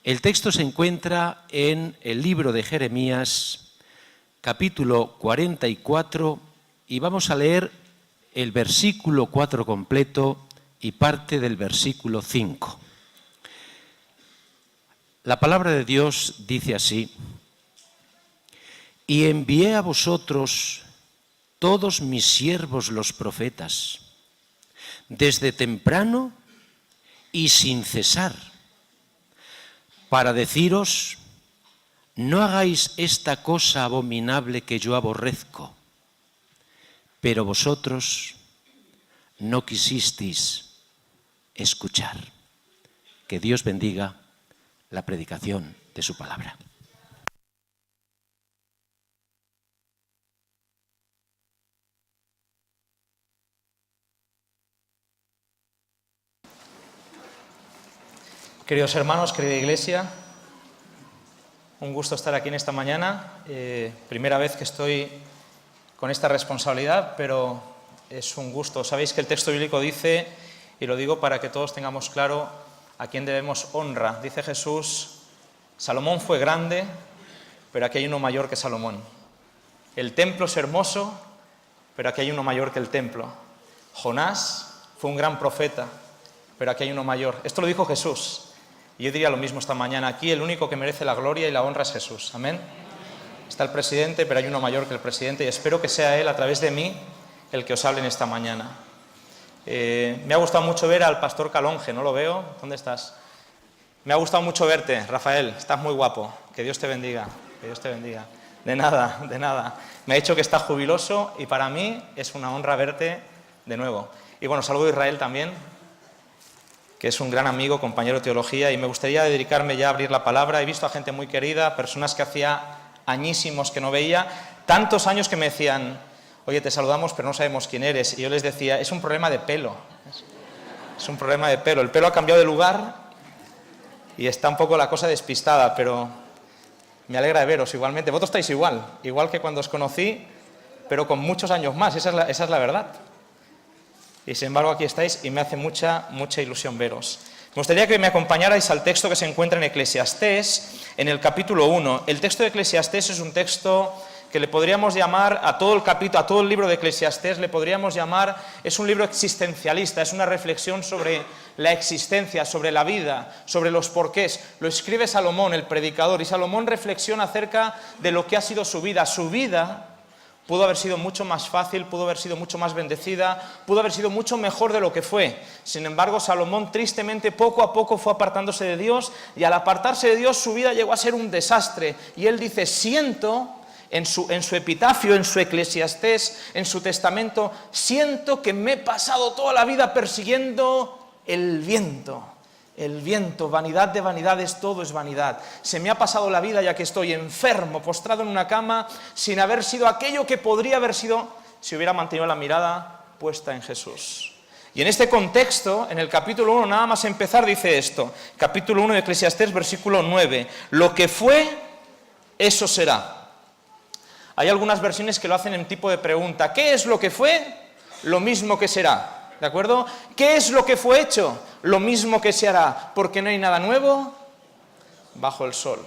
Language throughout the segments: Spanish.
El texto se encuentra en el libro de Jeremías, capítulo 44, y vamos a leer el versículo 4 completo y parte del versículo 5. La palabra de Dios dice así: y envié a vosotros todos mis siervos los profetas, desde temprano y sin cesar, para deciros: no hagáis esta cosa abominable que yo aborrezco. Pero vosotros no quisisteis escuchar. Que Dios bendiga la predicación de su palabra. Queridos hermanos, querida iglesia, un gusto estar aquí en esta mañana. Primera vez que estoy con esta responsabilidad, pero es un gusto. Sabéis que el texto bíblico dice, y lo digo para que todos tengamos claro a quién debemos honra. Dice Jesús: Salomón fue grande, pero aquí hay uno mayor que Salomón. El templo es hermoso, pero aquí hay uno mayor que el templo. Jonás fue un gran profeta, pero aquí hay uno mayor. Esto lo dijo Jesús. Y yo diría lo mismo esta mañana. Aquí el único que merece la gloria y la honra es Jesús. Amén. Está el presidente, pero hay uno mayor que el presidente, y espero que sea él, a través de mí, el que os hable en esta mañana. Me ha gustado mucho ver al pastor Calonge, ¿no lo veo? ¿Dónde estás? Me ha gustado mucho verte, Rafael, estás muy guapo. Que Dios te bendiga, que Dios te bendiga. De nada, de nada. Me ha dicho que estás jubiloso y para mí es una honra verte de nuevo. Y bueno, saludo a Israel también, que es un gran amigo, compañero de teología, y me gustaría dedicarme ya a abrir la palabra. He visto a gente muy querida, personas que hacía añísimos que no veía, tantos años que me decían: oye, te saludamos pero no sabemos quién eres, y yo les decía: es un problema de pelo, es un problema de pelo, el pelo ha cambiado de lugar y está un poco la cosa despistada, pero me alegra de veros igualmente. Vosotros estáis igual que cuando os conocí, pero con muchos años más, esa es la verdad. Y sin embargo aquí estáis y me hace mucha ilusión veros. Me gustaría que me acompañarais al texto que se encuentra en Eclesiastés, en el capítulo 1. El texto de Eclesiastés es un texto que le podríamos llamar, a todo el libro de Eclesiastés le podríamos llamar, es un libro existencialista, es una reflexión sobre la existencia, sobre la vida, sobre los porqués. Lo escribe Salomón, el predicador, y Salomón reflexiona acerca de lo que ha sido su vida. Su vida pudo haber sido mucho más fácil, pudo haber sido mucho más bendecida, pudo haber sido mucho mejor de lo que fue. Sin embargo, Salomón tristemente poco a poco fue apartándose de Dios, y al apartarse de Dios su vida llegó a ser un desastre. Y él dice: siento, en su epitafio, en su Eclesiastés, en su testamento, siento que me he pasado toda la vida persiguiendo el viento. El viento, vanidad de vanidades, todo es vanidad. Se me ha pasado la vida ya que estoy enfermo, postrado en una cama, sin haber sido aquello que podría haber sido si hubiera mantenido la mirada puesta en Jesús. Y en este contexto, en el capítulo 1, nada más empezar, dice esto. Capítulo 1 de Eclesiastés, versículo 9. Lo que fue, eso será. Hay algunas versiones que lo hacen en tipo de pregunta. ¿Qué es lo que fue? Lo mismo que será. ¿De acuerdo? ¿Qué es lo que fue hecho? Lo mismo que se hará, porque no hay nada nuevo bajo el sol.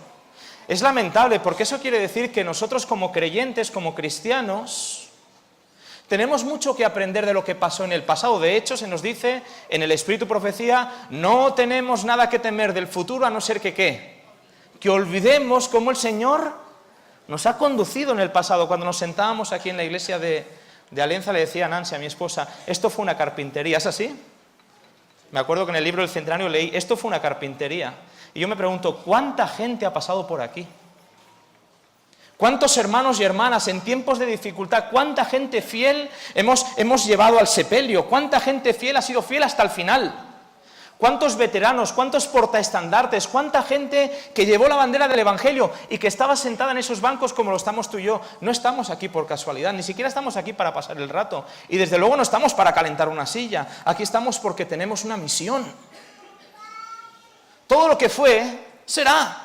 Es lamentable, porque eso quiere decir que nosotros como creyentes, como cristianos, tenemos mucho que aprender de lo que pasó en el pasado. De hecho, se nos dice en el Espíritu Profecía: no tenemos nada que temer del futuro, a no ser que ¿qué? Que olvidemos cómo el Señor nos ha conducido en el pasado. Cuando nos sentábamos aquí en la iglesia de Alianza, le decía a Nancy, a mi esposa: esto fue una carpintería. ¿Es así? Me acuerdo que en el libro del Centenario leí: esto fue una carpintería. Y yo me pregunto: ¿cuánta gente ha pasado por aquí? ¿Cuántos hermanos y hermanas en tiempos de dificultad? ¿Cuánta gente fiel hemos llevado al sepelio? ¿Cuánta gente fiel ha sido fiel hasta el final? ¿Cuántos veteranos, cuántos portaestandartes, cuánta gente que llevó la bandera del Evangelio y que estaba sentada en esos bancos como lo estamos tú y yo? No estamos aquí por casualidad, ni siquiera estamos aquí para pasar el rato. Y desde luego no estamos para calentar una silla. Aquí estamos porque tenemos una misión. Todo lo que fue, será.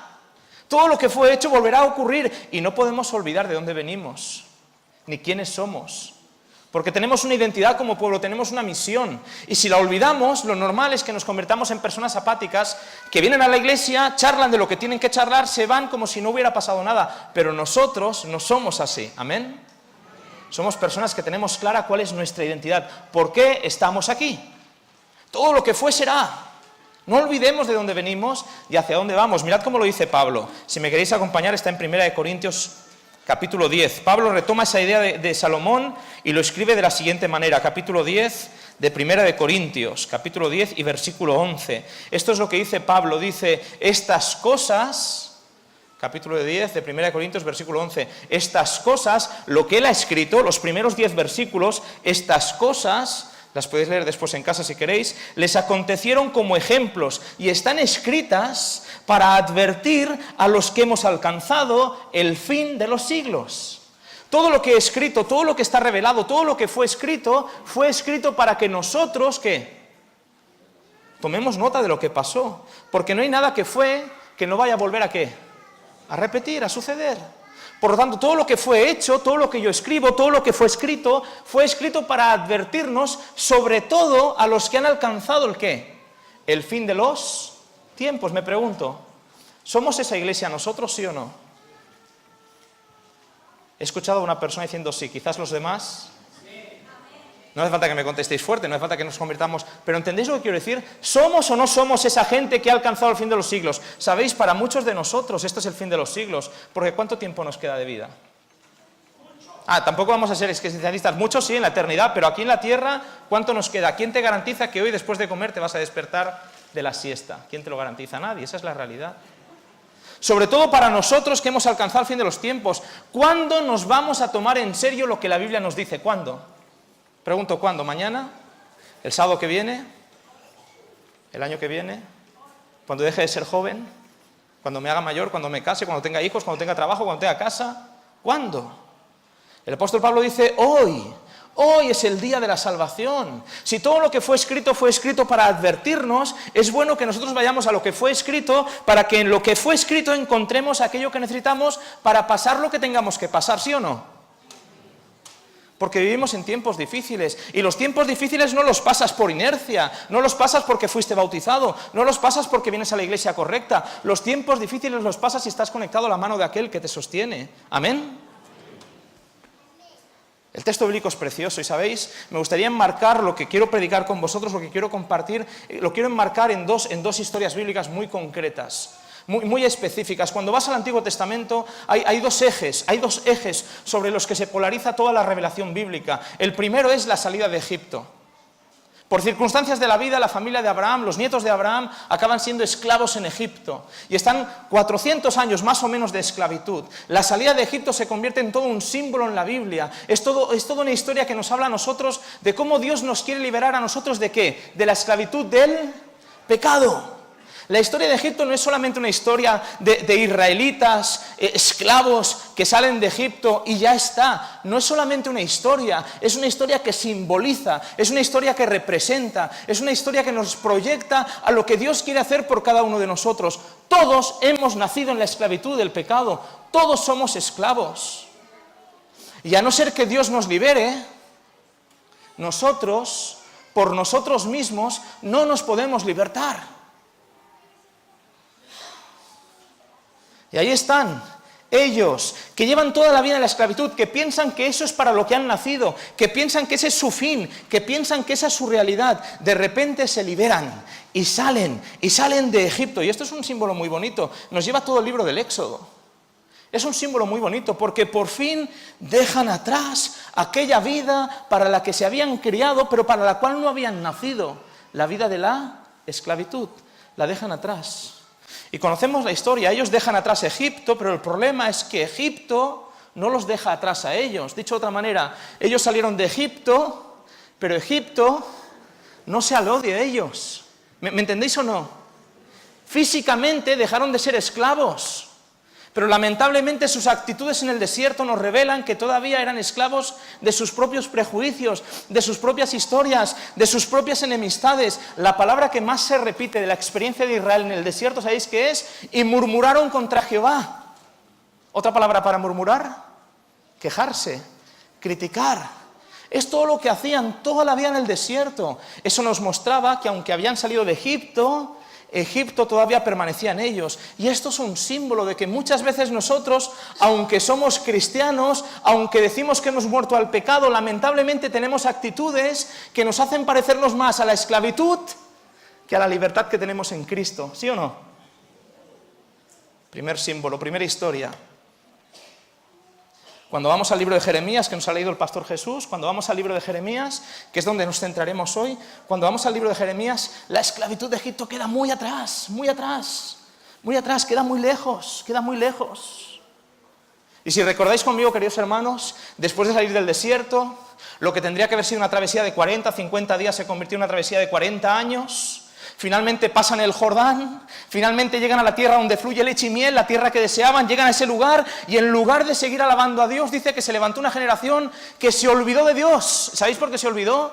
Todo lo que fue hecho volverá a ocurrir. Y no podemos olvidar de dónde venimos, ni quiénes somos. Porque tenemos una identidad como pueblo, tenemos una misión. Y si la olvidamos, lo normal es que nos convertamos en personas apáticas que vienen a la iglesia, charlan de lo que tienen que charlar, se van como si no hubiera pasado nada. Pero nosotros no somos así. ¿Amén? Somos personas que tenemos clara cuál es nuestra identidad. ¿Por qué estamos aquí? Todo lo que fue será. No olvidemos de dónde venimos y hacia dónde vamos. Mirad cómo lo dice Pablo. Si me queréis acompañar, está en 1 Corintios capítulo 10. Pablo retoma esa idea de Salomón y lo escribe de la siguiente manera. Capítulo 10 de 1 Corintios, capítulo 10 y versículo 11. Esto es lo que dice Pablo. Dice, estas cosas, capítulo 10 de 1 Corintios, versículo 11. Estas cosas, lo que él ha escrito, los primeros 10 versículos, estas cosas, las podéis leer después en casa si queréis, les acontecieron como ejemplos y están escritas para advertir a los que hemos alcanzado el fin de los siglos. Todo lo que he escrito, todo lo que está revelado, todo lo que fue escrito para que nosotros, ¿qué? Tomemos nota de lo que pasó, porque no hay nada que fue que no vaya a volver a ¿qué? A repetir, a suceder. Por lo tanto, todo lo que fue hecho, todo lo que yo escribo, todo lo que fue escrito para advertirnos, sobre todo a los que han alcanzado el ¿qué? El fin de los tiempos. Me pregunto, ¿somos esa iglesia nosotros, sí o no? He escuchado a una persona diciendo sí, quizás los demás. No hace falta que me contestéis fuerte, no hace falta que nos convirtamos, pero ¿entendéis lo que quiero decir? ¿Somos o no somos esa gente que ha alcanzado el fin de los siglos? Sabéis, para muchos de nosotros esto es el fin de los siglos, porque ¿cuánto tiempo nos queda de vida? Tampoco vamos a ser existencialistas, muchos sí en la eternidad, pero aquí en la tierra, ¿cuánto nos queda? ¿Quién te garantiza que hoy después de comer te vas a despertar de la siesta? ¿Quién te lo garantiza? Nadie, esa es la realidad. Sobre todo para nosotros que hemos alcanzado el fin de los tiempos, ¿cuándo nos vamos a tomar en serio lo que la Biblia nos dice? ¿Cuándo? Pregunto, ¿cuándo? ¿Mañana? ¿El sábado que viene? ¿El año que viene? ¿Cuando deje de ser joven? ¿Cuando me haga mayor? ¿Cuando me case? ¿Cuando tenga hijos? ¿Cuando tenga trabajo? ¿Cuando tenga casa? ¿Cuándo? El apóstol Pablo dice, hoy es el día de la salvación. Si todo lo que fue escrito para advertirnos, es bueno que nosotros vayamos a lo que fue escrito para que en lo que fue escrito encontremos aquello que necesitamos para pasar lo que tengamos que pasar, ¿sí o no? Porque vivimos en tiempos difíciles, y los tiempos difíciles no los pasas por inercia, no los pasas porque fuiste bautizado, no los pasas porque vienes a la iglesia correcta, los tiempos difíciles los pasas si estás conectado a la mano de aquel que te sostiene. ¿Amén? El texto bíblico es precioso y, ¿sabéis? Me gustaría enmarcar lo que quiero predicar con vosotros, lo que quiero compartir, lo quiero enmarcar en dos historias bíblicas muy concretas. Muy específicas. Cuando vas al Antiguo Testamento hay dos ejes sobre los que se polariza toda la revelación bíblica. El primero es la salida de Egipto. Por circunstancias de la vida, la familia de Abraham, los nietos de Abraham, acaban siendo esclavos en Egipto. Y están 400 años más o menos de esclavitud. La salida de Egipto se convierte en todo un símbolo en la Biblia. Es toda una historia que nos habla a nosotros de cómo Dios nos quiere liberar a nosotros ¿de qué? De la esclavitud del pecado. La historia de Egipto no es solamente una historia de israelitas, esclavos que salen de Egipto y ya está. No es solamente una historia, es una historia que simboliza, es una historia que representa, es una historia que nos proyecta a lo que Dios quiere hacer por cada uno de nosotros. Todos hemos nacido en la esclavitud del pecado, todos somos esclavos. Y a no ser que Dios nos libere, nosotros, por nosotros mismos, no nos podemos libertar. Y ahí están ellos, que llevan toda la vida en la esclavitud, que piensan que eso es para lo que han nacido, que piensan que ese es su fin, que piensan que esa es su realidad. De repente se liberan y salen de Egipto. Y esto es un símbolo muy bonito, nos lleva todo el libro del Éxodo. Es un símbolo muy bonito porque por fin dejan atrás aquella vida para la que se habían criado, pero para la cual no habían nacido. La vida de la esclavitud, la dejan atrás. Y conocemos la historia, ellos dejan atrás Egipto, pero el problema es que Egipto no los deja atrás a ellos. Dicho de otra manera, ellos salieron de Egipto, pero Egipto no se aló de ellos. ¿Me entendéis o no? Físicamente dejaron de ser esclavos, pero lamentablemente sus actitudes en el desierto nos revelan que todavía eran esclavos de sus propios prejuicios, de sus propias historias, de sus propias enemistades. La palabra que más se repite de la experiencia de Israel en el desierto, ¿sabéis qué es? Y murmuraron contra Jehová. ¿Otra palabra para murmurar? Quejarse, criticar. Es todo lo que hacían toda la vida en el desierto. Eso nos mostraba que aunque habían salido de Egipto, Egipto todavía permanecía en ellos. Y esto es un símbolo de que muchas veces nosotros, aunque somos cristianos, aunque decimos que hemos muerto al pecado, lamentablemente tenemos actitudes que nos hacen parecernos más a la esclavitud que a la libertad que tenemos en Cristo. ¿Sí o no? Primer símbolo, primera historia. Cuando vamos al libro de Jeremías, que nos ha leído el pastor Jesús, cuando vamos al libro de Jeremías, que es donde nos centraremos hoy, cuando vamos al libro de Jeremías, la esclavitud de Egipto queda muy atrás, queda muy lejos, Y si recordáis conmigo, queridos hermanos, después de salir del desierto, lo que tendría que haber sido una travesía de 40, 50 días se convirtió en una travesía de 40 años. Finalmente pasan el Jordán, finalmente llegan a la tierra donde fluye leche y miel, la tierra que deseaban, llegan a ese lugar y en lugar de seguir alabando a Dios, dice que se levantó una generación que se olvidó de Dios. ¿Sabéis por qué se olvidó?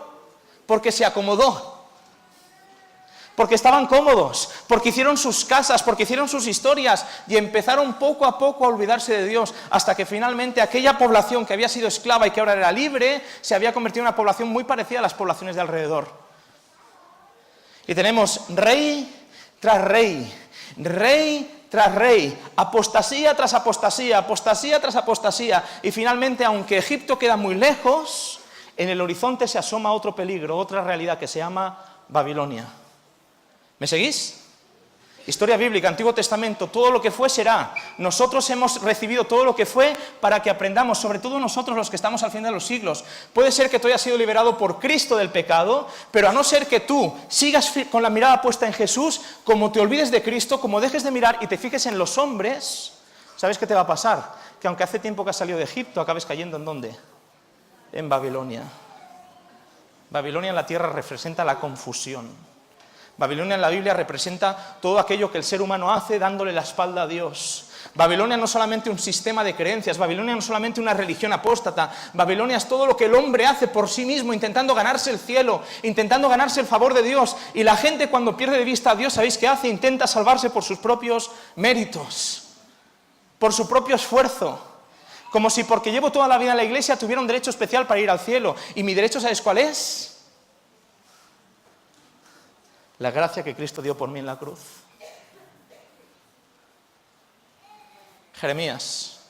Porque se acomodó, porque estaban cómodos, porque hicieron sus casas, porque hicieron sus historias y empezaron poco a poco a olvidarse de Dios, hasta que finalmente aquella población que había sido esclava y que ahora era libre, se había convertido en una población muy parecida a las poblaciones de alrededor. Y tenemos rey tras rey, apostasía tras apostasía, apostasía tras apostasía. Y finalmente, aunque Egipto queda muy lejos, en el horizonte se asoma otro peligro, otra realidad que se llama Babilonia. ¿Me seguís? Historia bíblica, Antiguo Testamento, todo lo que fue será. Nosotros hemos recibido todo lo que fue para que aprendamos, sobre todo nosotros los que estamos al fin de los siglos. Puede ser que tú hayas sido liberado por Cristo del pecado, pero a no ser que tú sigas con la mirada puesta en Jesús, como te olvides de Cristo, como dejes de mirar y te fijes en los hombres, ¿sabes qué te va a pasar? Que aunque hace tiempo que has salido de Egipto, acabes cayendo ¿en dónde? En Babilonia. Babilonia en la tierra representa la confusión. Babilonia en la Biblia representa todo aquello que el ser humano hace dándole la espalda a Dios. Babilonia no es solamente un sistema de creencias, Babilonia no es solamente una religión apóstata, Babilonia es todo lo que el hombre hace por sí mismo, intentando ganarse el cielo, intentando ganarse el favor de Dios. Y la gente cuando pierde de vista a Dios, ¿sabéis qué hace? Intenta salvarse por sus propios méritos, por su propio esfuerzo. Como si porque llevo toda la vida en la iglesia tuviera un derecho especial para ir al cielo. ¿Y mi derecho sabes cuál es? La gracia que Cristo dio por mí en la cruz. Jeremías.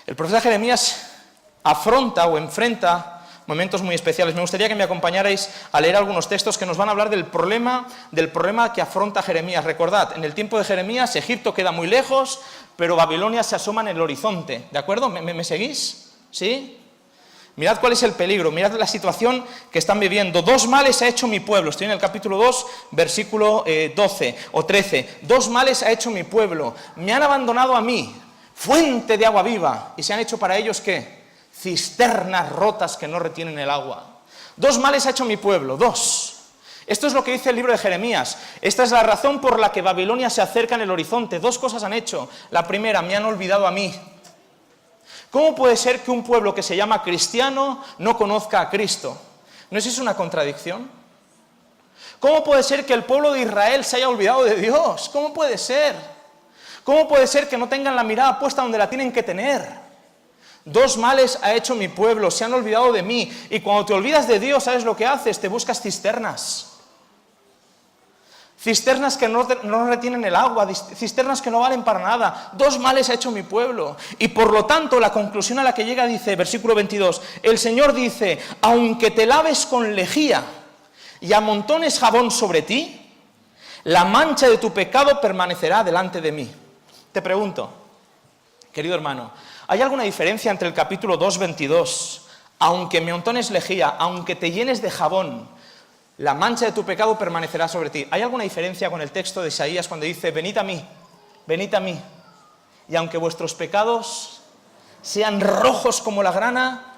El profeta Jeremías afronta o enfrenta momentos muy especiales. Me gustaría que me acompañarais a leer algunos textos que nos van a hablar del problema que afronta Jeremías. Recordad, en el tiempo de Jeremías, Egipto queda muy lejos, pero Babilonia se asoma en el horizonte. ¿De acuerdo? ¿Me seguís? ¿Sí? Mirad cuál es el peligro, mirad la situación que están viviendo. 2 males ha hecho mi pueblo. Estoy en el capítulo 2, versículo 12 o 13. 2 males ha hecho mi pueblo. Me han abandonado a mí, fuente de agua viva. ¿Y se han hecho para ellos qué? Cisternas rotas que no retienen el agua. 2 males ha hecho mi pueblo, 2. Esto es lo que dice el libro de Jeremías. Esta es la razón por la que Babilonia se acerca en el horizonte. 2 cosas han hecho. La primera, me han olvidado a mí. ¿Cómo puede ser que un pueblo que se llama cristiano no conozca a Cristo? ¿No es eso una contradicción? ¿Cómo puede ser que el pueblo de Israel se haya olvidado de Dios? ¿Cómo puede ser? ¿Cómo puede ser que no tengan la mirada puesta donde la tienen que tener? 2 males ha hecho mi pueblo, se han olvidado de mí. Y cuando te olvidas de Dios, ¿sabes lo que haces? Te buscas cisternas. Cisternas que no retienen el agua, cisternas que no valen para nada. 2 males ha hecho mi pueblo. Y por lo tanto, la conclusión a la que llega dice, versículo 22, el Señor dice, aunque te laves con lejía y amontones jabón sobre ti, la mancha de tu pecado permanecerá delante de mí. Te pregunto, querido hermano, ¿hay alguna diferencia entre el capítulo 2, 22, aunque me amontones lejía, aunque te llenes de jabón, la mancha de tu pecado permanecerá sobre ti? ¿Hay alguna diferencia con el texto de Isaías cuando dice, venid a mí, y aunque vuestros pecados sean rojos como la grana?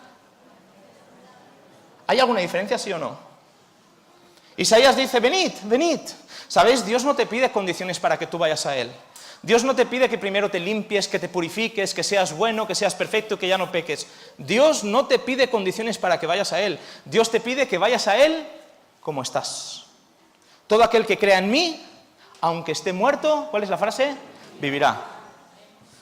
¿Hay alguna diferencia, sí o no? Isaías dice, venid. ¿Sabéis? Dios no te pide condiciones para que tú vayas a Él. Dios no te pide que primero te limpies, que te purifiques, que seas bueno, que seas perfecto, que ya no peques. Dios no te pide condiciones para que vayas a Él. Dios te pide que vayas a Él como estás. Todo aquel que crea en mí, aunque esté muerto, ¿cuál es la frase? Vivirá.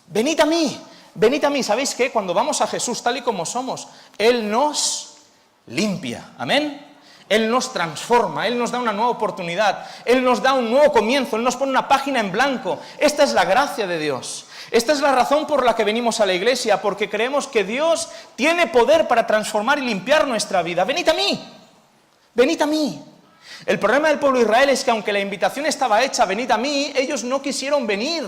Venid a mí. ¿Sabéis qué? Cuando vamos a Jesús tal y como somos, Él nos limpia. Amén. Él nos transforma, Él nos da una nueva oportunidad, Él nos da un nuevo comienzo, Él nos pone una página en blanco. Esta es la gracia de Dios. Esta es la razón por la que venimos a la iglesia, porque creemos que Dios tiene poder para transformar y limpiar nuestra vida. Venid a mí, venid a mí. El problema del pueblo de Israel es que aunque la invitación estaba hecha, venid a mí, ellos no quisieron venir.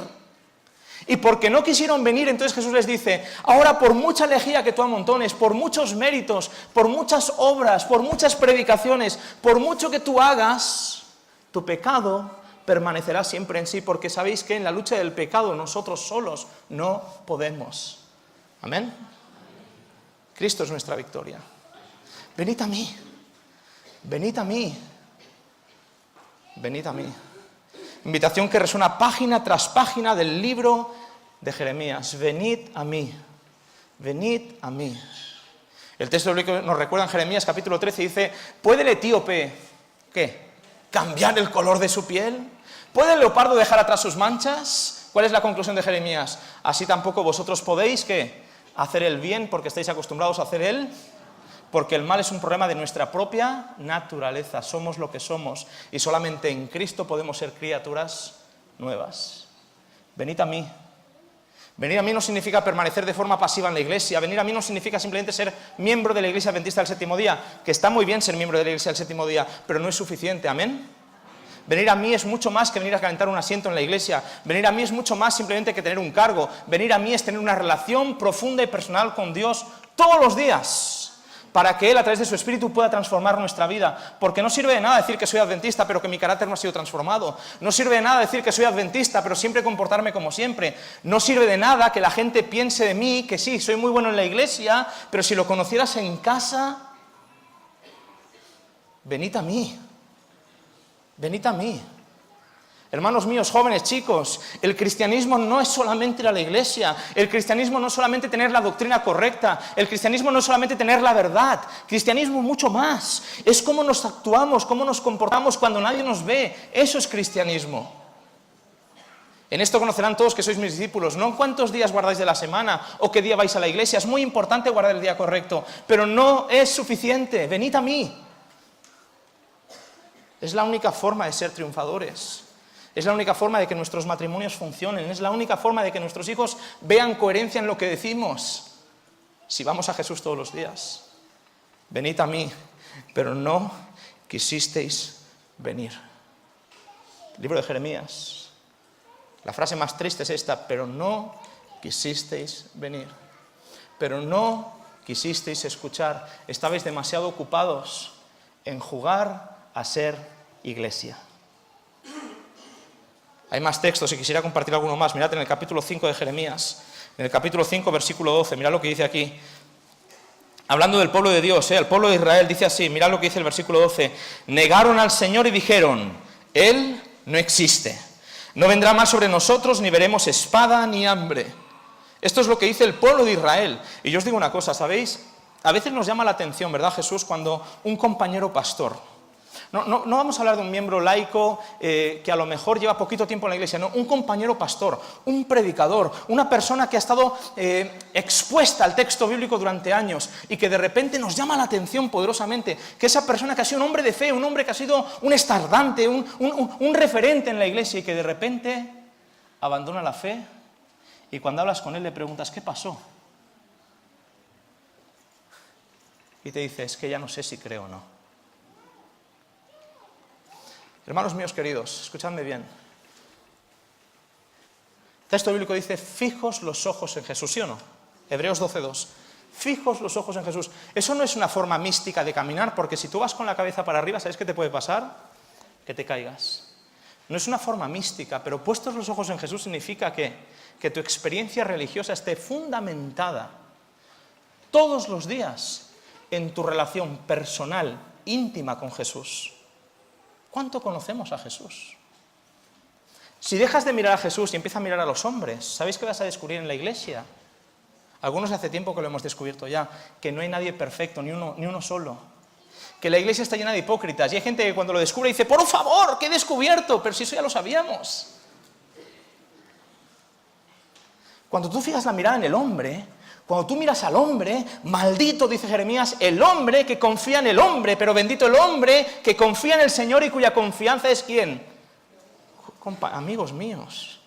Y porque no quisieron venir, entonces Jesús les dice, ahora por mucha lejía que tú amontones, por muchos méritos, por muchas obras, por muchas predicaciones, por mucho que tú hagas, tu pecado permanecerá siempre en sí, porque sabéis que en la lucha del pecado nosotros solos no podemos. Amén. Cristo es nuestra victoria. Venid a mí, venid a mí, venid a mí. Invitación que resuena página tras página del libro de Jeremías. Venid a mí, venid a mí. El texto bíblico nos recuerda en Jeremías capítulo 13, dice, ¿puede el etíope, qué? ¿Cambiar el color de su piel? ¿Puede el leopardo dejar atrás sus manchas? ¿Cuál es la conclusión de Jeremías? Así tampoco vosotros podéis, ¿qué? Hacer el bien porque estáis acostumbrados a hacer el... Porque el mal es un problema de nuestra propia naturaleza. Somos lo que somos y solamente en Cristo podemos ser criaturas nuevas. Venid a mí. Venir a mí no significa permanecer de forma pasiva en la iglesia. Venir a mí no significa simplemente ser miembro de la iglesia adventista del séptimo día, que está muy bien ser miembro de la iglesia del séptimo día, pero no es suficiente. ¿Amén? Venir a mí es mucho más que venir a calentar un asiento en la iglesia. Venir a mí es mucho más simplemente que tener un cargo. Venir a mí es tener una relación profunda y personal con Dios todos los días, para que Él, a través de su Espíritu, pueda transformar nuestra vida. Porque no sirve de nada decir que soy adventista, pero que mi carácter no ha sido transformado. No sirve de nada decir que soy adventista, pero siempre comportarme como siempre. No sirve de nada que la gente piense de mí que sí, soy muy bueno en la iglesia, pero si lo conocieras en casa, venid a mí. Venid a mí. Hermanos míos, jóvenes, chicos, el cristianismo no es solamente ir a la iglesia, el cristianismo no es solamente tener la doctrina correcta, el cristianismo no es solamente tener la verdad, cristianismo mucho más, es cómo nos actuamos, cómo nos comportamos cuando nadie nos ve, eso es cristianismo. En esto conocerán todos que sois mis discípulos, no en cuántos días guardáis de la semana o qué día vais a la iglesia, es muy importante guardar el día correcto, pero no es suficiente, venid a mí. Es la única forma de ser triunfadores. Es la única forma de que nuestros matrimonios funcionen. Es la única forma de que nuestros hijos vean coherencia en lo que decimos. Si vamos a Jesús todos los días. Venid a mí, pero no quisisteis venir. Libro de Jeremías. La frase más triste es esta, pero no quisisteis venir. Pero no quisisteis escuchar. Estabais demasiado ocupados en jugar a ser iglesia. Hay más textos y quisiera compartir alguno más. Mirad en el capítulo 5 de Jeremías, en el capítulo 5, versículo 12, mirad lo que dice aquí. Hablando del pueblo de Dios, el pueblo de Israel dice así, mirad lo que dice el versículo 12. Negaron al Señor y dijeron, Él no existe. No vendrá más sobre nosotros, ni veremos espada ni hambre. Esto es lo que dice el pueblo de Israel. Y yo os digo una cosa, ¿sabéis? A veces nos llama la atención, ¿verdad, Jesús? Cuando un compañero pastor... No vamos a hablar de un miembro laico que a lo mejor lleva poquito tiempo en la iglesia, no, un compañero pastor, un predicador, una persona que ha estado expuesta al texto bíblico durante años y que de repente nos llama la atención poderosamente, que esa persona que ha sido un hombre de fe, un hombre que ha sido un estardante, un referente en la iglesia y que de repente abandona la fe y cuando hablas con él le preguntas, ¿qué pasó? Y te dice, es que ya no sé si creo o no. Hermanos míos queridos, escuchadme bien. El texto bíblico dice, fijos los ojos en Jesús, ¿sí o no? Hebreos 12:2. Fijos los ojos en Jesús. Eso no es una forma mística de caminar, porque si tú vas con la cabeza para arriba, ¿sabes qué te puede pasar? Que te caigas. No es una forma mística, pero puestos los ojos en Jesús significa que tu experiencia religiosa esté fundamentada todos los días en tu relación personal, íntima con Jesús. ¿Cuánto conocemos a Jesús? Si dejas de mirar a Jesús y empiezas a mirar a los hombres, ¿sabéis qué vas a descubrir en la iglesia? Algunos hace tiempo que lo hemos descubierto ya, que no hay nadie perfecto, ni uno solo. Que la iglesia está llena de hipócritas y hay gente que cuando lo descubre dice, por favor, ¿qué he descubierto? Pero si eso ya lo sabíamos. Cuando tú fijas la mirada en el hombre, Cuando tú miras al hombre, maldito, dice Jeremías, el hombre que confía en el hombre, pero bendito el hombre que confía en el Señor y cuya confianza es ¿quién? Amigos míos,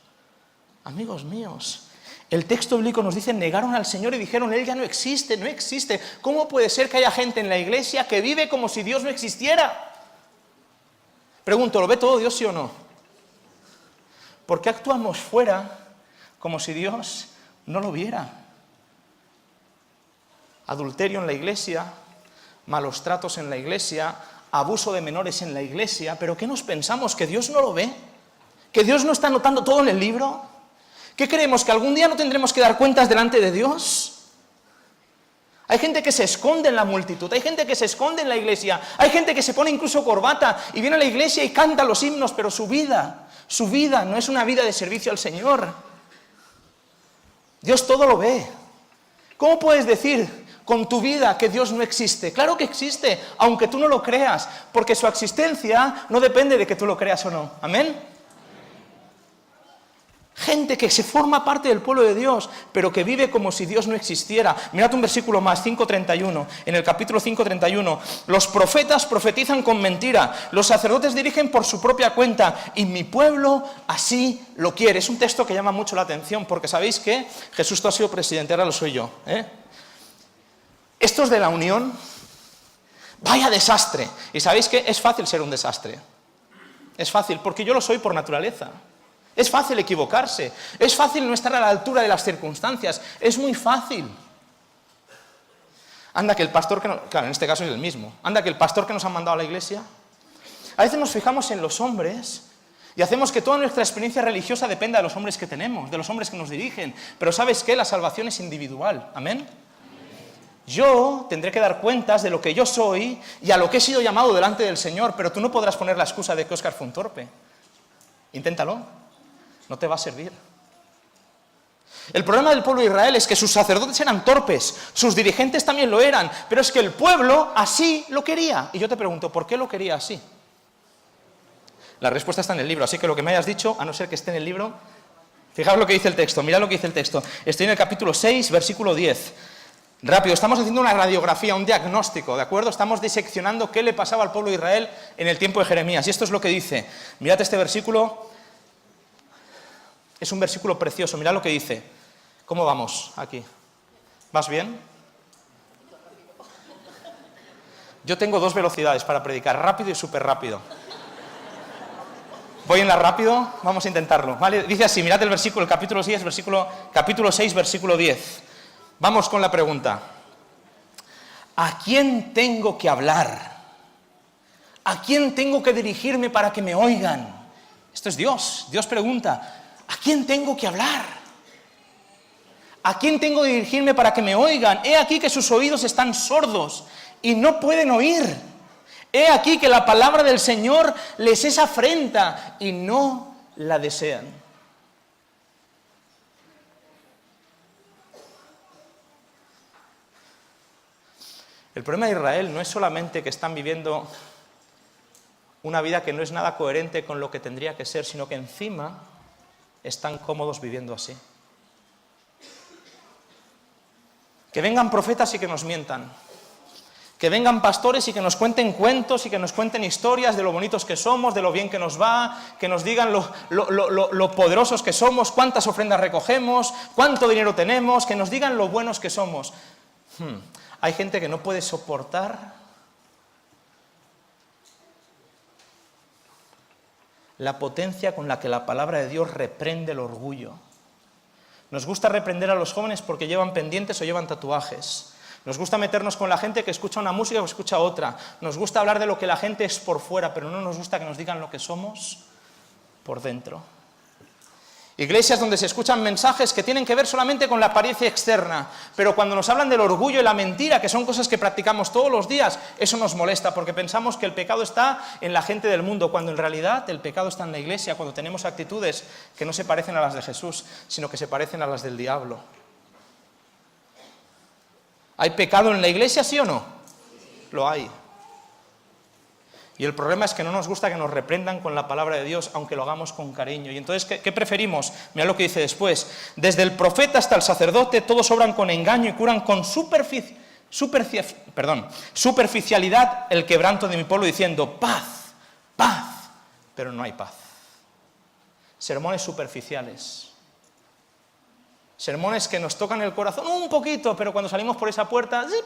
amigos míos. El texto bíblico nos dice, negaron al Señor y dijeron, Él ya no existe, no existe. ¿Cómo puede ser que haya gente en la iglesia que vive como si Dios no existiera? Pregunto, ¿lo ve todo Dios, sí o no? ¿Por qué actuamos fuera como si Dios no lo viera? Adulterio en la iglesia, malos tratos en la iglesia, abuso de menores en la iglesia, ¿pero qué nos pensamos? ¿Que Dios no lo ve? ¿Que Dios no está anotando todo en el libro? ¿Qué creemos? ¿Que algún día no tendremos que dar cuentas delante de Dios? Hay gente que se esconde en la multitud, hay gente que se esconde en la iglesia, hay gente que se pone incluso corbata y viene a la iglesia y canta los himnos, pero su vida no es una vida de servicio al Señor. Dios todo lo ve. ¿Cómo puedes decir con tu vida que Dios no existe? Claro que existe, aunque tú no lo creas, porque su existencia no depende de que tú lo creas o no. ¿Amén? Gente que se forma parte del pueblo de Dios, pero que vive como si Dios no existiera. Mirad un versículo más, 5:31. En el capítulo 5:31. Los profetas profetizan con mentira, los sacerdotes dirigen por su propia cuenta, y mi pueblo así lo quiere. Es un texto que llama mucho la atención, porque sabéis que Jesús, tú has sido presidente, ahora lo soy yo. Estos de la Unión, vaya desastre. Y sabéis que es fácil ser un desastre. Es fácil, porque yo lo soy por naturaleza. Es fácil equivocarse, es fácil no estar a la altura de las circunstancias, es muy fácil. Anda que el pastor que claro, en este caso es el mismo, anda que el pastor que nos ha mandado a la iglesia, a veces nos fijamos en los hombres y hacemos que toda nuestra experiencia religiosa dependa de los hombres que tenemos, de los hombres que nos dirigen, pero ¿sabes qué? La salvación es individual, ¿amén? Yo tendré que dar cuentas de lo que yo soy y a lo que he sido llamado delante del Señor, pero tú no podrás poner la excusa de que Óscar fue un torpe. Inténtalo. No te va a servir. El problema del pueblo de Israel es que sus sacerdotes eran torpes, sus dirigentes también lo eran, pero es que el pueblo así lo quería. Y yo te pregunto, ¿por qué lo quería así? La respuesta está en el libro, así que lo que me hayas dicho, a no ser que esté en el libro, fijaos lo que dice el texto, mirad lo que dice el texto. Estoy en el capítulo 6, versículo 10. Rápido, estamos haciendo una radiografía, un diagnóstico, ¿de acuerdo? Estamos diseccionando qué le pasaba al pueblo de Israel en el tiempo de Jeremías. Y esto es lo que dice. Mirad este versículo. Es un versículo precioso, mirad lo que dice. ¿Cómo vamos aquí? ¿Vas bien? Yo tengo dos velocidades para predicar, rápido y súper rápido. Voy en la rápido, vamos a intentarlo, ¿vale? Dice así, mirad el versículo, el capítulo 6, capítulo 6, versículo 10. Vamos con la pregunta. ¿A quién tengo que hablar? ¿A quién tengo que dirigirme para que me oigan? Esto es Dios. Dios pregunta, ¿a quién tengo que hablar? ¿A quién tengo que dirigirme para que me oigan? He aquí que sus oídos están sordos y no pueden oír. He aquí que la palabra del Señor les es afrenta y no la desean. El problema de Israel no es solamente que están viviendo una vida que no es nada coherente con lo que tendría que ser, sino que encima están cómodos viviendo así. Que vengan profetas y que nos mientan. Que vengan pastores y que nos cuenten cuentos y que nos cuenten historias de lo bonitos que somos, de lo bien que nos va, que nos digan lo poderosos que somos, cuántas ofrendas recogemos, cuánto dinero tenemos, que nos digan lo buenos que somos. Hay gente que no puede soportar la potencia con la que la palabra de Dios reprende el orgullo. Nos gusta reprender a los jóvenes porque llevan pendientes o llevan tatuajes. Nos gusta meternos con la gente que escucha una música o escucha otra. Nos gusta hablar de lo que la gente es por fuera, pero no nos gusta que nos digan lo que somos por dentro. Iglesias donde se escuchan mensajes que tienen que ver solamente con la apariencia externa, pero cuando nos hablan del orgullo y la mentira, que son cosas que practicamos todos los días, eso nos molesta porque pensamos que el pecado está en la gente del mundo, cuando en realidad el pecado está en la iglesia, cuando tenemos actitudes que no se parecen a las de Jesús, sino que se parecen a las del diablo. ¿Hay pecado en la iglesia, sí o no? Lo hay. Y el problema es que no nos gusta que nos reprendan con la palabra de Dios, aunque lo hagamos con cariño. Y entonces, ¿qué preferimos? Mira lo que dice después. Desde el profeta hasta el sacerdote, todos obran con engaño y curan con superficialidad el quebranto de mi pueblo, diciendo paz, paz, pero no hay paz. Sermones superficiales. Sermones que nos tocan el corazón un poquito, pero cuando salimos por esa puerta, ¡zip!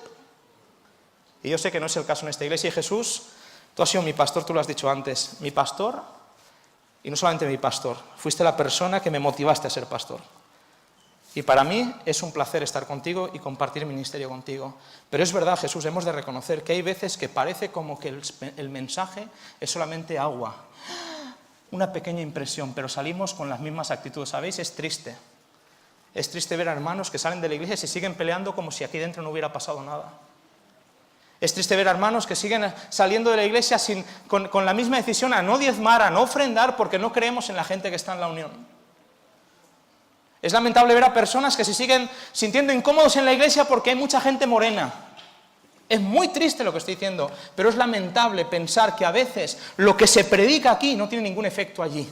Y yo sé que no es el caso en esta iglesia. Y Jesús, tú has sido mi pastor, tú lo has dicho antes, mi pastor, y no solamente mi pastor, fuiste la persona que me motivaste a ser pastor. Y para mí es un placer estar contigo y compartir ministerio contigo. Pero es verdad, Jesús, hemos de reconocer que hay veces que parece como que el mensaje es solamente agua, una pequeña impresión, pero salimos con las mismas actitudes. ¿Sabéis? Es triste. Es triste ver a hermanos que salen de la iglesia y se siguen peleando como si aquí dentro no hubiera pasado nada. Es triste ver a hermanos que siguen saliendo de la iglesia con la misma decisión a no diezmar, a no ofrendar, porque no creemos en la gente que está en la unión. Es lamentable ver a personas que se siguen sintiendo incómodos en la iglesia porque hay mucha gente morena. Es muy triste lo que estoy diciendo, pero es lamentable pensar que a veces lo que se predica aquí no tiene ningún efecto allí.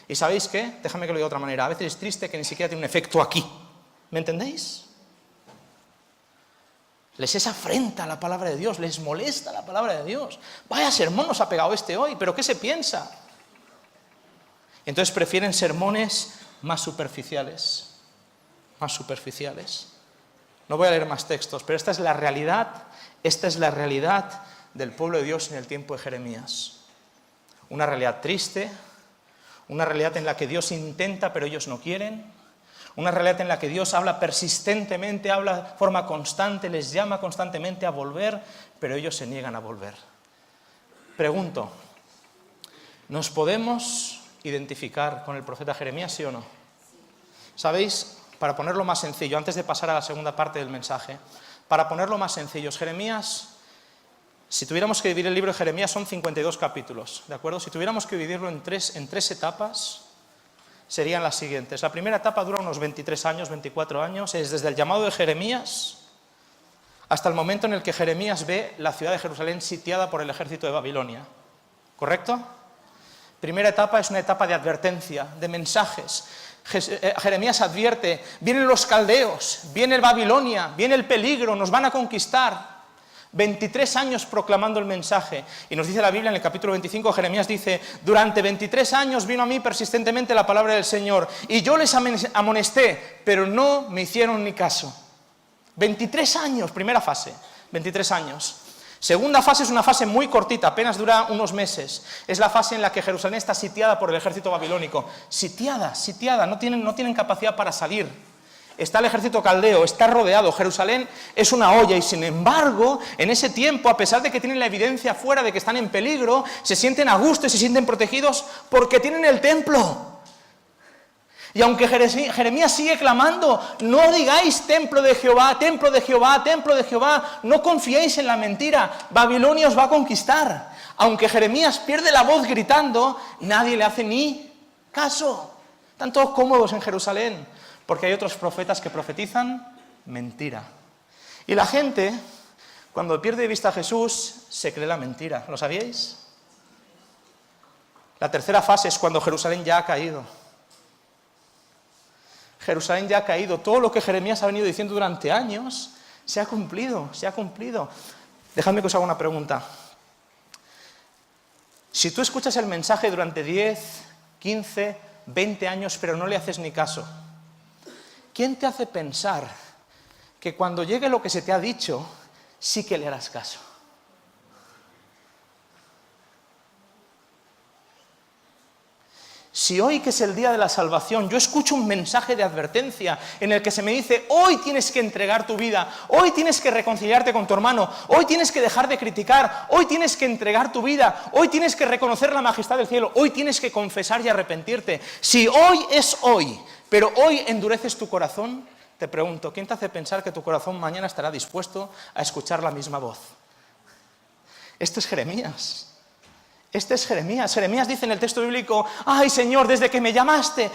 ¿Y sabéis qué? Déjame que lo diga de otra manera. A veces es triste que ni siquiera tiene un efecto aquí. ¿Me entendéis? Les es afrenta la palabra de Dios, les molesta la palabra de Dios. Vaya sermón nos ha pegado este hoy, ¿pero qué se piensa? Entonces prefieren sermones más superficiales. Más superficiales. No voy a leer más textos, pero esta es la realidad del pueblo de Dios en el tiempo de Jeremías. Una realidad triste, una realidad en la que Dios intenta pero ellos no quieren, una realidad en la que Dios habla persistentemente, habla de forma constante, les llama constantemente a volver, pero ellos se niegan a volver. Pregunto, ¿nos podemos identificar con el profeta Jeremías, sí o no? ¿Sabéis? Para ponerlo más sencillo, antes de pasar a la segunda parte del mensaje, para ponerlo más sencillo, Jeremías, si tuviéramos que dividir el libro de Jeremías, son 52 capítulos, ¿de acuerdo? Si tuviéramos que dividirlo en tres etapas, serían las siguientes. La primera etapa dura unos 23 años, 24 años, es desde el llamado de Jeremías hasta el momento en el que Jeremías ve la ciudad de Jerusalén sitiada por el ejército de Babilonia. ¿Correcto? Primera etapa es una etapa de advertencia, de mensajes. Jeremías advierte, vienen los caldeos, viene Babilonia, viene el peligro, nos van a conquistar. 23 años proclamando el mensaje. Y nos dice la Biblia en el capítulo 25, Jeremías dice, durante 23 años vino a mí persistentemente la palabra del Señor, y yo les amonesté, pero no me hicieron ni caso. 23 años, primera fase, 23 años. Segunda fase es una fase muy cortita, apenas dura unos meses. Es la fase en la que Jerusalén está sitiada por el ejército babilónico. Sitiada, no tienen capacidad para salir. Está el ejército caldeo, está rodeado, Jerusalén es una olla y sin embargo, en ese tiempo, a pesar de que tienen la evidencia fuera de que están en peligro, se sienten a gusto y se sienten protegidos porque tienen el templo. Y aunque Jeremías sigue clamando, no digáis templo de Jehová, templo de Jehová, templo de Jehová, no confiéis en la mentira, Babilonia os va a conquistar. Aunque Jeremías pierde la voz gritando, nadie le hace ni caso. Están todos cómodos en Jerusalén. Porque hay otros profetas que profetizan mentira. Y la gente, cuando pierde de vista a Jesús, se cree la mentira. ¿Lo sabíais? La tercera fase es cuando Jerusalén ya ha caído. Jerusalén ya ha caído. Todo lo que Jeremías ha venido diciendo durante años se ha cumplido, se ha cumplido. Dejadme que os haga una pregunta. Si tú escuchas el mensaje durante 10, 15, 20 años, pero no le haces ni caso, ¿quién te hace pensar que cuando llegue lo que se te ha dicho, sí que le harás caso? Si hoy, que es el día de la salvación, yo escucho un mensaje de advertencia en el que se me dice, hoy tienes que entregar tu vida, hoy tienes que reconciliarte con tu hermano, hoy tienes que dejar de criticar, hoy tienes que entregar tu vida, hoy tienes que reconocer la majestad del cielo, hoy tienes que confesar y arrepentirte. Si hoy es hoy, pero hoy endureces tu corazón, te pregunto, ¿quién te hace pensar que tu corazón mañana estará dispuesto a escuchar la misma voz? Esto es Jeremías. Este es Jeremías. Jeremías dice en el texto bíblico, ay Señor, desde que me llamaste,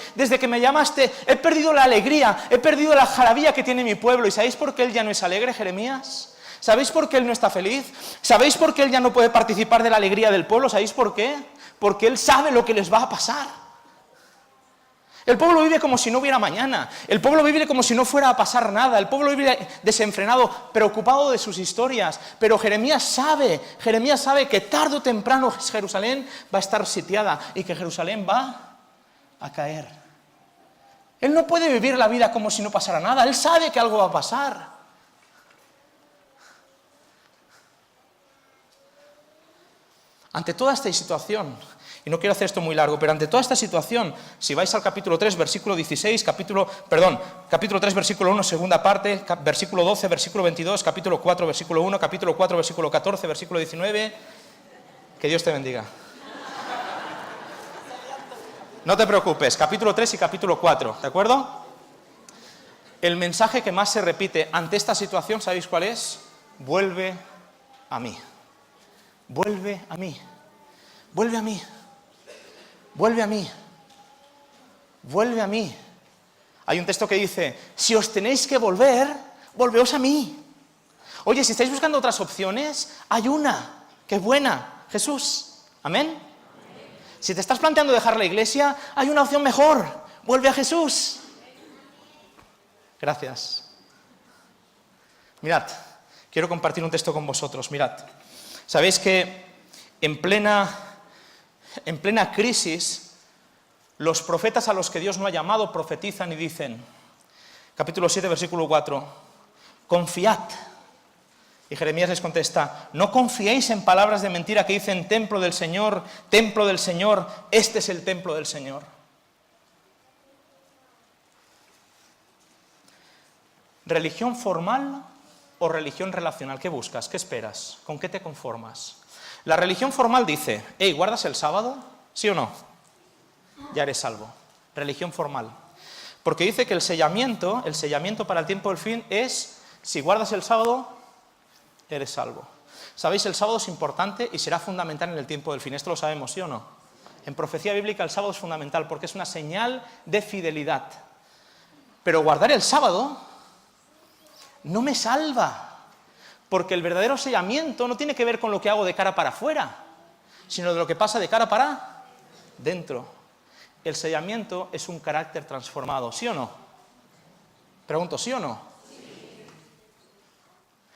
he perdido la alegría, he perdido la algarabía que tiene mi pueblo. ¿Y sabéis por qué él ya no es alegre, Jeremías? ¿Sabéis por qué él no está feliz? ¿Sabéis por qué él ya no puede participar de la alegría del pueblo? ¿Sabéis por qué? Porque él sabe lo que les va a pasar. El pueblo vive como si no hubiera mañana. El pueblo vive como si no fuera a pasar nada. El pueblo vive desenfrenado, preocupado de sus historias. Pero Jeremías sabe que tarde o temprano Jerusalén va a estar sitiada y que Jerusalén va a caer. Él no puede vivir la vida como si no pasara nada. Él sabe que algo va a pasar. Ante toda esta situación, y no quiero hacer esto muy largo, pero ante toda esta situación, si vais al capítulo 3, versículo 16, capítulo 3, versículo 1, segunda parte, versículo 12, versículo 22, capítulo 4, versículo 1, capítulo 4, versículo 14, versículo 19, que Dios te bendiga. No te preocupes, capítulo 3 y capítulo 4, ¿de acuerdo? El mensaje que más se repite ante esta situación, ¿sabéis cuál es? Vuelve a mí. Vuelve a mí. Vuelve a mí. Vuelve a mí. Vuelve a mí. Hay un texto que dice, si os tenéis que volver, volveos a mí. Oye, si estáis buscando otras opciones, hay una, que es buena, Jesús. ¿Amén? Si te estás planteando dejar la iglesia, hay una opción mejor. Vuelve a Jesús. Gracias. Mirad, quiero compartir un texto con vosotros. Mirad, sabéis que en plena crisis, los profetas a los que Dios no ha llamado profetizan y dicen, capítulo 7, versículo 4, confiad. Y Jeremías les contesta, no confiéis en palabras de mentira que dicen templo del Señor, este es el templo del Señor. ¿Religión formal o religión relacional? ¿Qué buscas? ¿Qué esperas? ¿Con qué te conformas? La religión formal dice, hey, ¿guardas el sábado? ¿Sí o no? Ya eres salvo. Religión formal. Porque dice que el sellamiento para el tiempo del fin es, si guardas el sábado, eres salvo. ¿Sabéis? El sábado es importante y será fundamental en el tiempo del fin. Esto lo sabemos, ¿sí o no? En profecía bíblica el sábado es fundamental porque es una señal de fidelidad. Pero guardar el sábado no me salva, porque el verdadero sellamiento no tiene que ver con lo que hago de cara para afuera, sino de lo que pasa de cara para dentro. El sellamiento es un carácter transformado, ¿sí o no? Pregunto, ¿sí o no? Sí.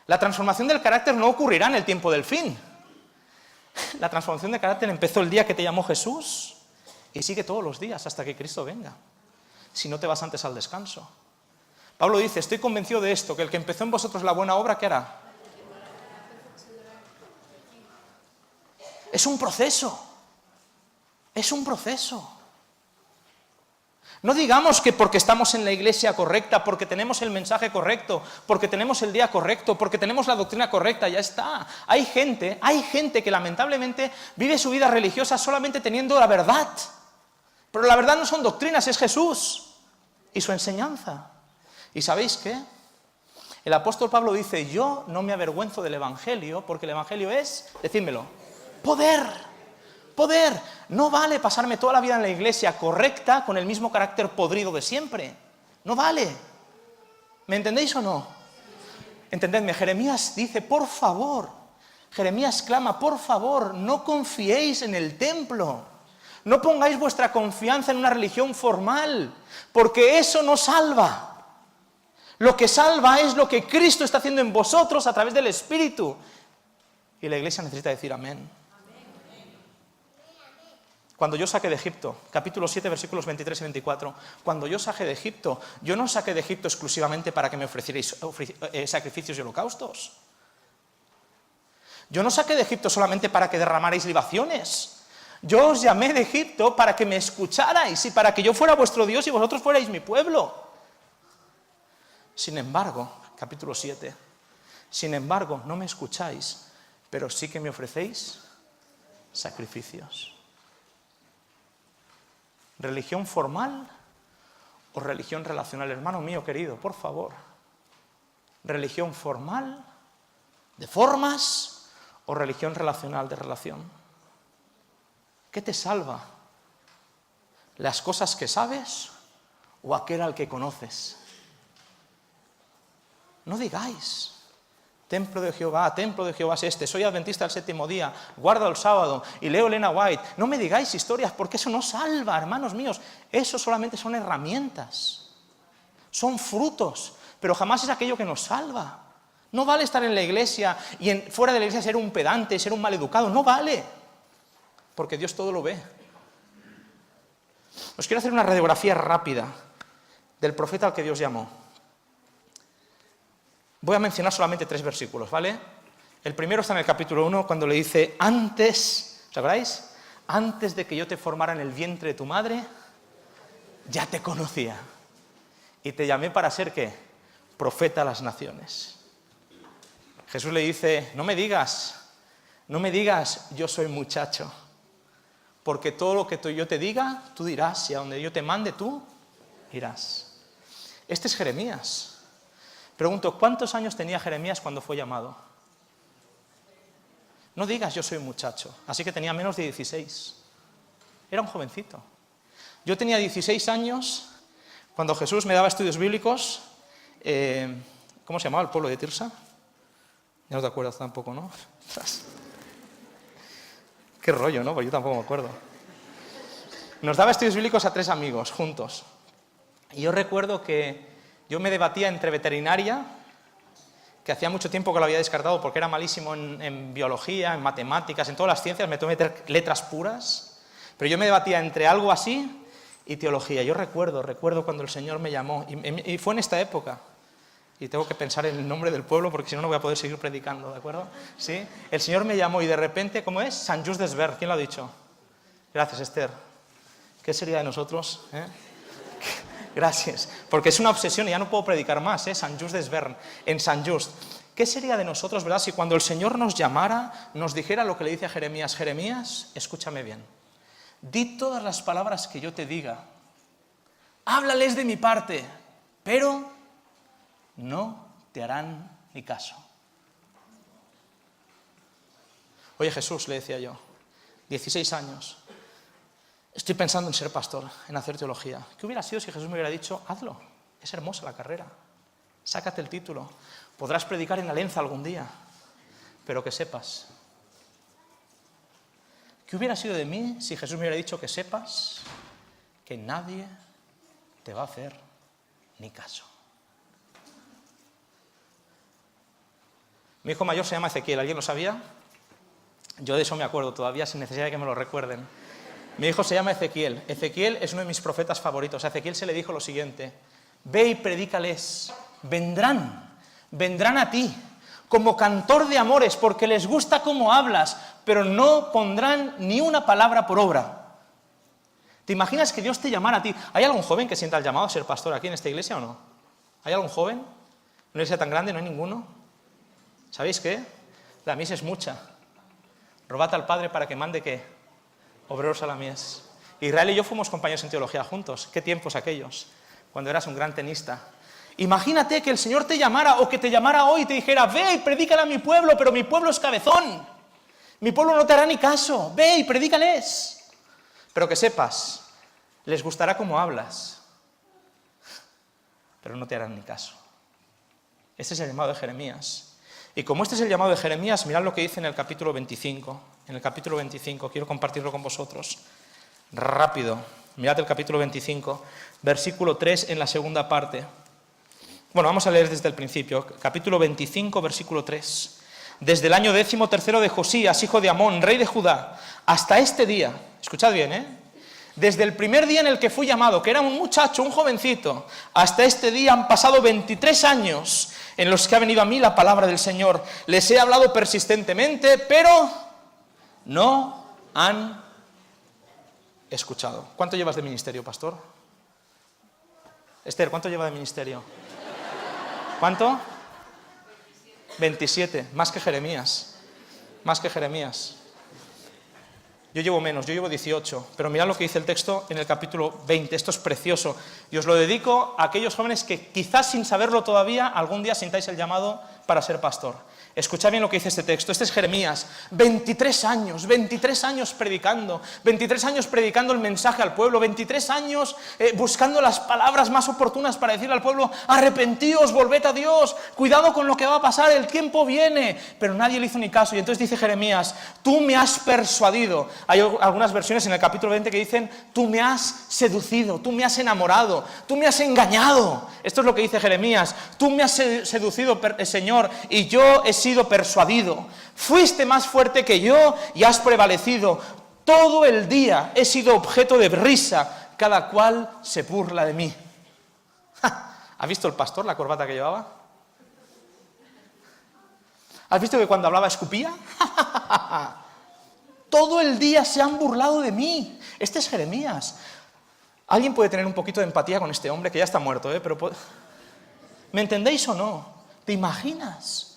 La transformación del carácter no ocurrirá en el tiempo del fin. La transformación de carácter empezó el día que te llamó Jesús y sigue todos los días hasta que Cristo venga, si no te vas antes al descanso. Pablo dice, estoy convencido de esto, que el que empezó en vosotros la buena obra, ¿qué hará? Es un proceso. Es un proceso. No digamos que porque estamos en la iglesia correcta, porque tenemos el mensaje correcto, porque tenemos el día correcto, porque tenemos la doctrina correcta, ya está. Hay gente que lamentablemente vive su vida religiosa solamente teniendo la verdad. Pero la verdad no son doctrinas, es Jesús y su enseñanza. ¿Y sabéis qué? El apóstol Pablo dice, yo no me avergüenzo del Evangelio, porque el Evangelio es, decídmelo, poder. Poder. No vale pasarme toda la vida en la iglesia correcta con el mismo carácter podrido de siempre. No vale. ¿Me entendéis o no? Entendedme, Jeremías dice, por favor, Jeremías clama, por favor, no confiéis en el templo. No pongáis vuestra confianza en una religión formal, porque eso no salva. Lo que salva es lo que Cristo está haciendo en vosotros a través del Espíritu. Y la iglesia necesita decir amén. Cuando yo saqué de Egipto, capítulo 7, versículos 23 y 24, cuando yo saqué de Egipto, yo no saqué de Egipto exclusivamente para que me ofrecierais sacrificios y holocaustos. Yo no saqué de Egipto solamente para que derramarais libaciones. Yo os llamé de Egipto para que me escucharais y para que yo fuera vuestro Dios y vosotros fuerais mi pueblo. Sin embargo, capítulo 7, sin embargo, no me escucháis, pero sí que me ofrecéis sacrificios. ¿Religión formal o religión relacional? Hermano mío querido, por favor. ¿Religión formal, de formas, o religión relacional, de relación? ¿Qué te salva? ¿Las cosas que sabes o aquel al que conoces? No digáis, Templo de Jehová es este, soy adventista del séptimo día, guardo el sábado y leo Elena White. No me digáis historias porque eso no salva, hermanos míos. Eso solamente son herramientas, son frutos, pero jamás es aquello que nos salva. No vale estar en la iglesia y fuera de la iglesia ser un pedante, ser un maleducado, no vale, porque Dios todo lo ve. Os quiero hacer una radiografía rápida del profeta al que Dios llamó. Voy a mencionar solamente 3 versículos, ¿vale? El primero está en el capítulo 1, cuando le dice, antes, ¿os acordáis? Antes de que yo te formara en el vientre de tu madre, ya te conocía. Y te llamé para ser, ¿qué? Profeta a las naciones. Jesús le dice, no me digas, yo soy muchacho. Porque todo lo que yo te diga, tú dirás, y a donde yo te mande, tú irás. Este es Jeremías. Pregunto, ¿cuántos años tenía Jeremías cuando fue llamado? No digas yo soy un muchacho, así que tenía menos de 16. Era un jovencito. Yo tenía 16 años cuando Jesús me daba estudios bíblicos. ¿Cómo se llamaba el pueblo de Tirsa? Ya no te acuerdas tampoco, ¿no? Qué rollo, ¿no? Pues yo tampoco me acuerdo. Nos daba estudios bíblicos a 3 amigos, juntos. Y yo recuerdo que yo me debatía entre veterinaria, que hacía mucho tiempo que lo había descartado porque era malísimo en biología, en matemáticas, en todas las ciencias, me tuve que meter letras puras, pero yo me debatía entre algo así y teología. Yo recuerdo cuando el Señor me llamó, y fue en esta época, y tengo que pensar en el nombre del pueblo porque si no, no voy a poder seguir predicando, ¿de acuerdo? ¿Sí? El Señor me llamó y de repente, ¿cómo es? Sant Just Desvern, ¿quién lo ha dicho? Gracias, Esther. ¿Qué sería de nosotros? Gracias, porque es una obsesión y ya no puedo predicar más, Sant Just Desvern, en Sant Just. ¿Qué sería de nosotros, verdad, si cuando el Señor nos llamara, nos dijera lo que le dice a Jeremías? Jeremías, escúchame bien, di todas las palabras que yo te diga, háblales de mi parte, pero no te harán ni caso. Oye Jesús, le decía yo, 16 años, estoy pensando en ser pastor, en hacer teología. ¿Qué hubiera sido si Jesús me hubiera dicho, hazlo? Es hermosa la carrera, sácate el título, podrás predicar en Alenza algún día, pero que sepas. ¿Qué hubiera sido de mí si Jesús me hubiera dicho que sepas que nadie te va a hacer ni caso? Mi hijo mayor se llama Ezequiel, ¿alguien lo sabía? Yo de eso me acuerdo todavía sin necesidad de que me lo recuerden. Mi hijo se llama Ezequiel. Ezequiel es uno de mis profetas favoritos. A Ezequiel se le dijo lo siguiente, ve y predícales, vendrán a ti, como cantor de amores, porque les gusta cómo hablas, pero no pondrán ni una palabra por obra. ¿Te imaginas que Dios te llamara a ti? ¿Hay algún joven que sienta el llamado a ser pastor aquí en esta iglesia o no? ¿Hay algún joven? ¿Una iglesia tan grande no hay ninguno? ¿Sabéis qué? La mies es mucha. Robad al Padre para que mande, ¿qué? Obreros a la mies. Israel y yo fuimos compañeros en teología juntos. ¿Qué tiempos aquellos? Cuando eras un gran tenista. Imagínate que el Señor te llamara o que te llamara hoy y te dijera, ve y predícale a mi pueblo, pero mi pueblo es cabezón. Mi pueblo no te hará ni caso. Ve y predícales. Pero que sepas, les gustará cómo hablas, pero no te harán ni caso. Este es el llamado de Jeremías. Y como este es el llamado de Jeremías, mirad lo que dice en el capítulo 25. En el capítulo 25, quiero compartirlo con vosotros. Rápido. Mirad el capítulo 25, versículo 3 en la segunda parte. Bueno, vamos a leer desde el principio. Capítulo 25, versículo 3. Desde el año 13º de Josías, hijo de Amón, rey de Judá, hasta este día, escuchad bien, desde el primer día en el que fui llamado, que era un muchacho, un jovencito, hasta este día han pasado 23 años en los que ha venido a mí la palabra del Señor. Les he hablado persistentemente, pero no han escuchado. ¿Cuánto llevas de ministerio, pastor? Esther, ¿cuánto lleva de ministerio? ¿Cuánto? 27, más que Jeremías. Más que Jeremías. Yo llevo menos, yo llevo 18, pero mirad lo que dice el texto en el capítulo 20, esto es precioso. Y os lo dedico a aquellos jóvenes que quizás sin saberlo todavía, algún día sintáis el llamado para ser pastor. Escuchad bien lo que dice este texto. Este es Jeremías. 23 años predicando. 23 años predicando el mensaje al pueblo. 23 años buscando las palabras más oportunas para decirle al pueblo: arrepentíos, volved a Dios, cuidado con lo que va a pasar, el tiempo viene. Pero nadie le hizo ni caso. Y entonces dice Jeremías: tú me has persuadido. Hay algunas versiones en el capítulo 20 que dicen: tú me has seducido, tú me has enamorado, tú me has engañado. Esto es lo que dice Jeremías: tú me has seducido, Señor, y yo he sido persuadido. Fuiste más fuerte que yo y has prevalecido. Todo el día he sido objeto de risa, cada cual se burla de mí. ¿Has visto el pastor, la corbata que llevaba? ¿Has visto que cuando hablaba escupía? Todo el día se han burlado de mí. Este es Jeremías. ¿Alguien puede tener un poquito de empatía con este hombre que ya está muerto, pero ¿me entendéis o no? ¿Te imaginas?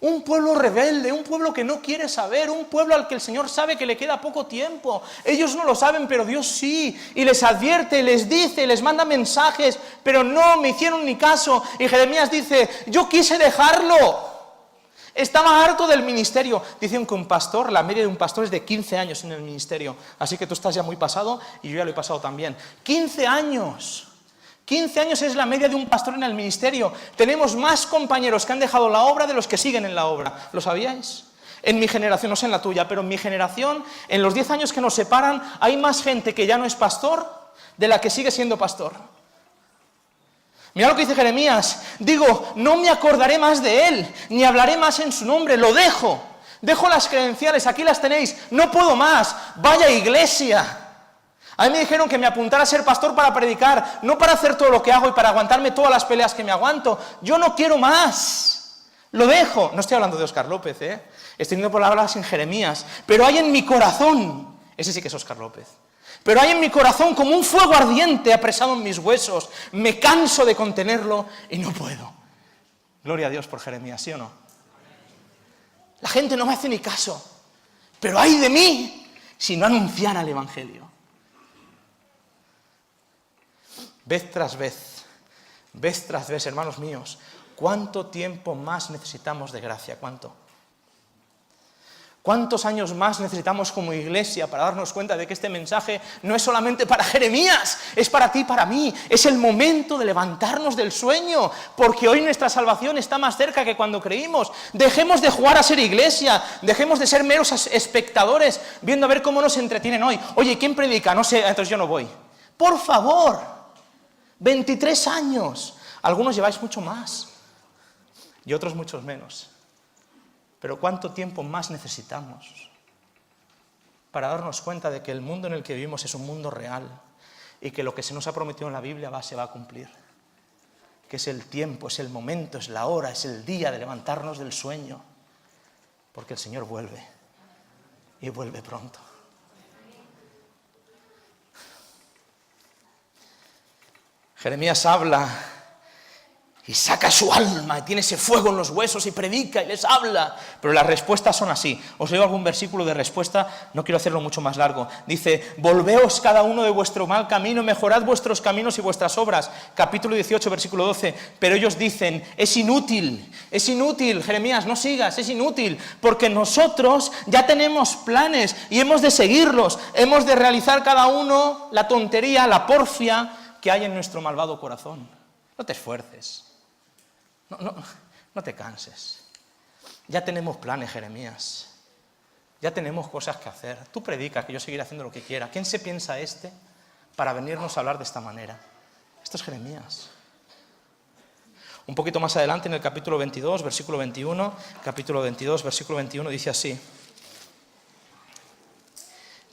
Un pueblo rebelde, un pueblo que no quiere saber, un pueblo al que el Señor sabe que le queda poco tiempo. Ellos no lo saben, pero Dios sí. Y les advierte, les dice, les manda mensajes, pero no me hicieron ni caso. Y Jeremías dice: yo quise dejarlo. Estaba harto del ministerio. Dicen que un pastor, la media de un pastor es de 15 años en el ministerio. Así que tú estás ya muy pasado y yo ya lo he pasado también. 15 años. 15 años es la media de un pastor en el ministerio. Tenemos más compañeros que han dejado la obra de los que siguen en la obra. ¿Lo sabíais? En mi generación, no sé en la tuya, pero en mi generación, en los 10 años que nos separan, hay más gente que ya no es pastor de la que sigue siendo pastor. Mira lo que dice Jeremías: digo, no me acordaré más de él, ni hablaré más en su nombre, lo dejo. Dejo las credenciales, aquí las tenéis, no puedo más, vaya iglesia. A mí me dijeron que me apuntara a ser pastor para predicar, no para hacer todo lo que hago y para aguantarme todas las peleas que me aguanto. Yo no quiero más. Lo dejo. No estoy hablando de Óscar López, estoy diciendo palabras en Jeremías. Pero hay en mi corazón, ese sí que es Óscar López, pero hay en mi corazón como un fuego ardiente apresado en mis huesos. Me canso de contenerlo y no puedo. Gloria a Dios por Jeremías, ¿sí o no? La gente no me hace ni caso, pero ay de mí si no anunciara el Evangelio. Vez tras vez, hermanos míos, ¿cuánto tiempo más necesitamos de gracia? ¿Cuántos años más necesitamos como iglesia para darnos cuenta de que este mensaje no es solamente para Jeremías, es para ti y para mí? Es el momento de levantarnos del sueño, porque hoy nuestra salvación está más cerca que cuando creímos. Dejemos de jugar a ser iglesia, dejemos de ser meros espectadores, viendo a ver cómo nos entretienen hoy. Oye, ¿quién predica? No sé, entonces yo no voy. Por favor. 23 años. Algunos lleváis mucho más y otros muchos menos. Pero ¿cuánto tiempo más necesitamos para darnos cuenta de que el mundo en el que vivimos es un mundo real y que lo que se nos ha prometido en la Biblia se va a cumplir? Que es el tiempo, es el momento, es la hora, es el día de levantarnos del sueño, porque el Señor vuelve y vuelve pronto. Jeremías habla y saca su alma, y tiene ese fuego en los huesos y predica y les habla. Pero las respuestas son así. Os leo algún versículo de respuesta, no quiero hacerlo mucho más largo. Dice: volveos cada uno de vuestro mal camino, mejorad vuestros caminos y vuestras obras. Capítulo 18, versículo 12. Pero ellos dicen: es inútil, Jeremías, no sigas, es inútil, porque nosotros ya tenemos planes y hemos de seguirlos. Hemos de realizar cada uno la tontería, la porfia que hay en nuestro malvado corazón. No te esfuerces, no te canses. Ya tenemos planes, Jeremías. Ya tenemos cosas que hacer. Tú predica, que yo seguiré haciendo lo que quiera. ¿Quién se piensa para venirnos a hablar de esta manera? Esto es Jeremías. Un poquito más adelante, en el capítulo 22, versículo 21, capítulo 22, versículo 21, dice así: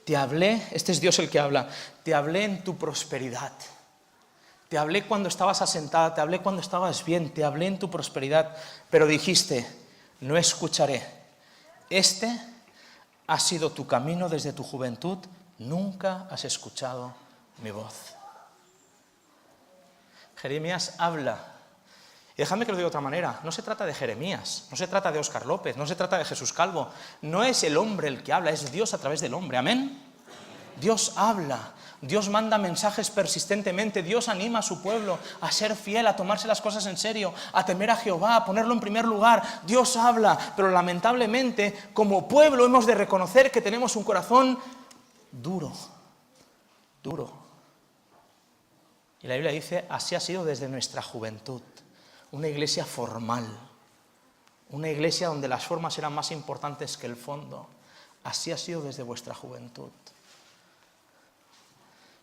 te hablé, este es Dios el que habla, te hablé en tu prosperidad. Te hablé cuando estabas asentada, te hablé cuando estabas bien, te hablé en tu prosperidad, pero dijiste: no escucharé. Este ha sido tu camino desde tu juventud, nunca has escuchado mi voz. Jeremías habla. Y dejadme que lo diga de otra manera, no se trata de Jeremías, no se trata de Óscar López, no se trata de Jesús Calvo, no es el hombre el que habla, es Dios a través del hombre, amén. Dios habla, Dios manda mensajes persistentemente, Dios anima a su pueblo a ser fiel, a tomarse las cosas en serio, a temer a Jehová, a ponerlo en primer lugar. Dios habla, pero lamentablemente como pueblo hemos de reconocer que tenemos un corazón duro. Y la Biblia dice, así ha sido desde nuestra juventud, una iglesia formal, una iglesia donde las formas eran más importantes que el fondo. Así ha sido desde vuestra juventud.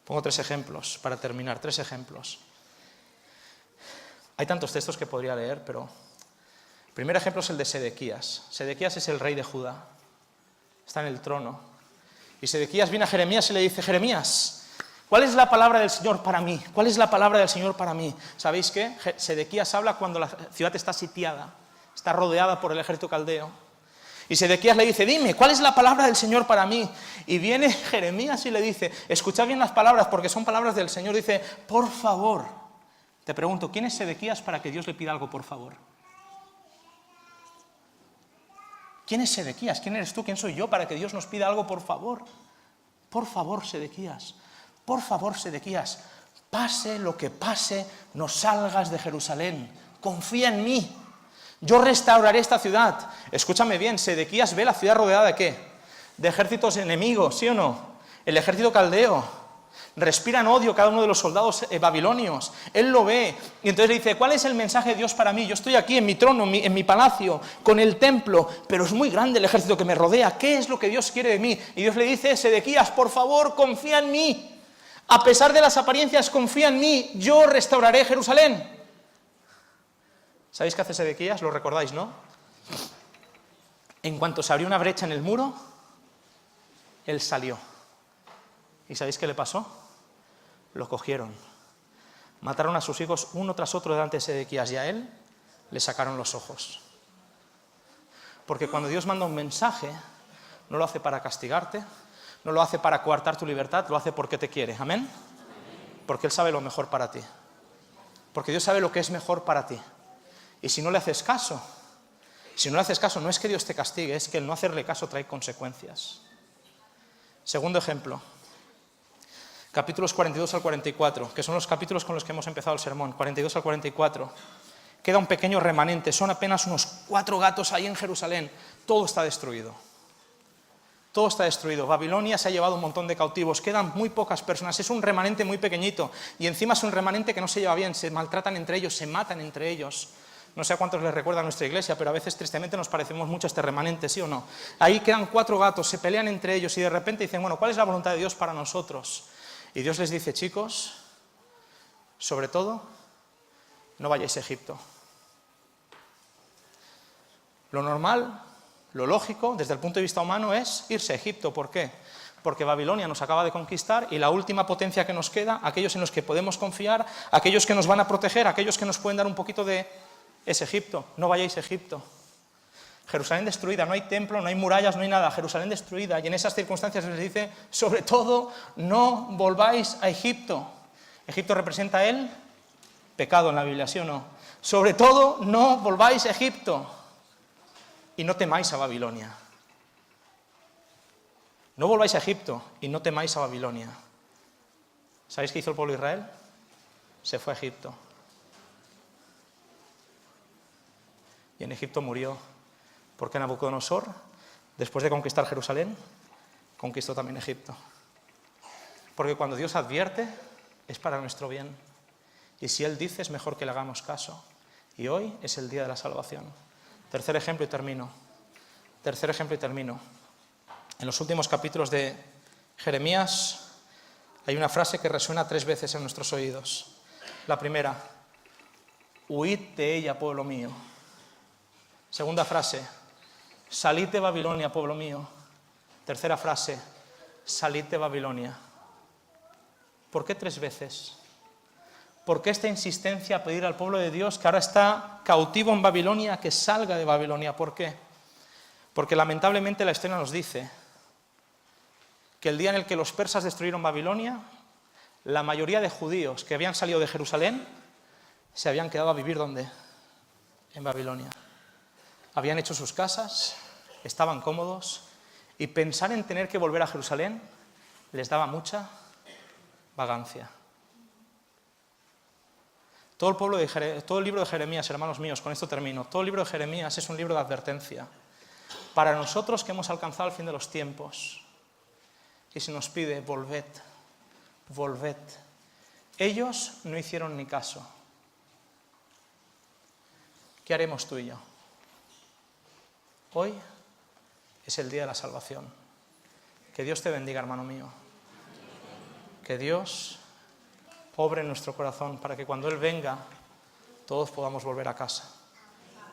Pongo 3 ejemplos para terminar, 3 ejemplos. Hay tantos textos que podría leer, pero el primer ejemplo es el de Sedequías. Sedequías es el rey de Judá, está en el trono. Y Sedequías viene a Jeremías y le dice, Jeremías, ¿cuál es la palabra del Señor para mí? ¿Cuál es la palabra del Señor para mí? ¿Sabéis qué? Sedequías habla cuando la ciudad está sitiada, está rodeada por el ejército caldeo. Y Sedequías le dice, dime, ¿cuál es la palabra del Señor para mí? Y viene Jeremías y le dice, escuchad bien las palabras porque son palabras del Señor. Dice, por favor. Te pregunto, ¿quién es Sedequías para que Dios le pida algo por favor? ¿Quién es Sedequías? ¿Quién eres tú? ¿Quién soy yo para que Dios nos pida algo por favor? Por favor, Sedequías. Por favor, Sedequías. Pase lo que pase, no salgas de Jerusalén. Confía en mí. Yo restauraré esta ciudad. Escúchame bien, Sedequías ve la ciudad rodeada ¿de qué? De ejércitos enemigos, ¿sí o no? El ejército caldeo. Respiran odio cada uno de los soldados babilonios. Él lo ve. Y entonces le dice, ¿cuál es el mensaje de Dios para mí? Yo estoy aquí en mi trono, en mi palacio, con el templo, pero es muy grande el ejército que me rodea. ¿Qué es lo que Dios quiere de mí? Y Dios le dice, Sedequías, por favor, confía en mí. A pesar de las apariencias, confía en mí. Yo restauraré Jerusalén. ¿Sabéis qué hace Sedequías? Lo recordáis, ¿no? En cuanto se abrió una brecha en el muro, él salió. ¿Y sabéis qué le pasó? Lo cogieron. Mataron a sus hijos uno tras otro delante de Sedequías y a él le sacaron los ojos. Porque cuando Dios manda un mensaje, no lo hace para castigarte, no lo hace para coartar tu libertad, lo hace porque te quiere. ¿Amén? Porque Él sabe lo mejor para ti. Porque Dios sabe lo que es mejor para ti. Y si no le haces caso, no es que Dios te castigue, es que el no hacerle caso trae consecuencias. Segundo ejemplo, capítulos 42 al 44, que son los capítulos con los que hemos empezado el sermón, 42 al 44. Queda un pequeño remanente, son apenas unos 4 gatos ahí en Jerusalén. Todo está destruido. Todo está destruido. Babilonia se ha llevado un montón de cautivos, quedan muy pocas personas, es un remanente muy pequeñito. Y encima es un remanente que no se lleva bien, se maltratan entre ellos, se matan entre ellos. No sé a cuántos les recuerda a nuestra iglesia, pero a veces tristemente nos parecemos mucho a este remanente, ¿sí o no? Ahí quedan 4 gatos, se pelean entre ellos y de repente dicen, bueno, ¿cuál es la voluntad de Dios para nosotros? Y Dios les dice, chicos, sobre todo, no vayáis a Egipto. Lo normal, lo lógico, desde el punto de vista humano, es irse a Egipto. ¿Por qué? Porque Babilonia nos acaba de conquistar y la última potencia que nos queda, aquellos en los que podemos confiar, aquellos que nos van a proteger, aquellos que nos pueden dar un poquito de... es Egipto. No vayáis a Egipto. Jerusalén destruida, no hay templo, no hay murallas, no hay nada. Jerusalén destruida. Y en esas circunstancias les dice, sobre todo, no volváis a Egipto. Egipto representa el pecado en la Biblia, ¿sí o no? Sobre todo, no volváis a Egipto. Y no temáis a Babilonia. No volváis a Egipto y no temáis a Babilonia. ¿Sabéis qué hizo el pueblo de Israel? Se fue a Egipto. Y en Egipto murió, porque Nabucodonosor, después de conquistar Jerusalén, conquistó también Egipto. Porque cuando Dios advierte, es para nuestro bien. Y si Él dice, es mejor que le hagamos caso. Y hoy es el día de la salvación. Tercer ejemplo y termino. En los últimos capítulos de Jeremías hay una frase que resuena 3 veces en nuestros oídos. La primera, huid de ella, pueblo mío. Segunda frase, salid de Babilonia, pueblo mío. Tercera frase, salid de Babilonia. ¿Por qué 3 veces? ¿Por qué esta insistencia a pedir al pueblo de Dios que ahora está cautivo en Babilonia, que salga de Babilonia? ¿Por qué? Porque lamentablemente la historia nos dice que el día en el que los persas destruyeron Babilonia, la mayoría de judíos que habían salido de Jerusalén se habían quedado a vivir ¿dónde? En Babilonia. Habían hecho sus casas, estaban cómodos, y pensar en tener que volver a Jerusalén les daba mucha vagancia. Todo el libro de Jeremías, hermanos míos, con esto termino, todo el libro de Jeremías es un libro de advertencia. Para nosotros que hemos alcanzado el fin de los tiempos, y se nos pide, volved, volved. Ellos no hicieron ni caso. ¿Qué haremos tú y yo? Hoy es el día de la salvación. Que Dios te bendiga, hermano mío. Que Dios obre en nuestro corazón para que cuando Él venga todos podamos volver a casa.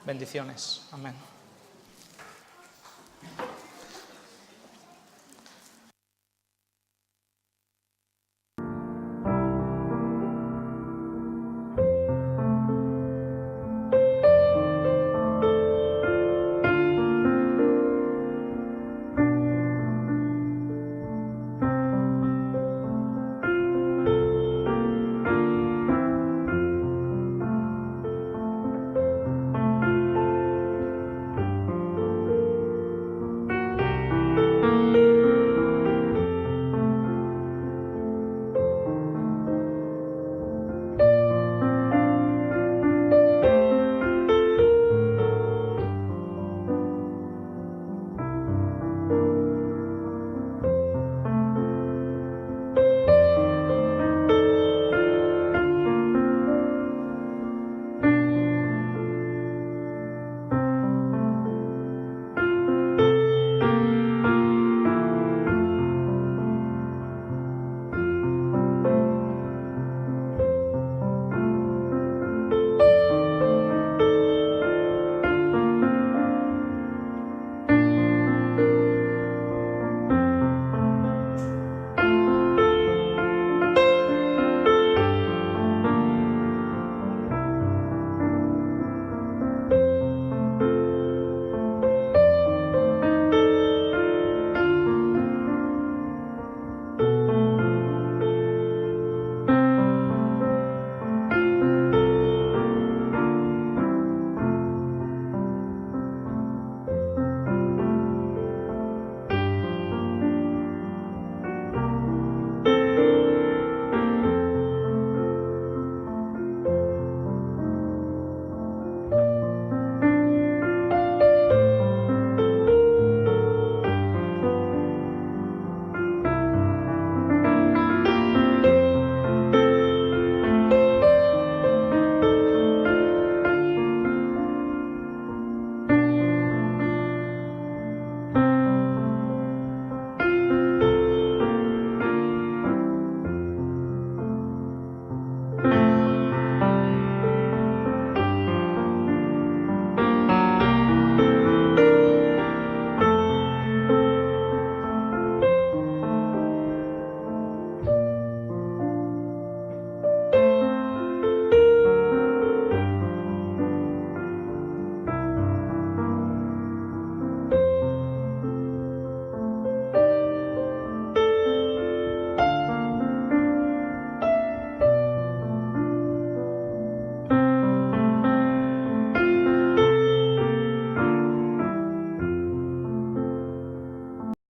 Bendiciones. Amén.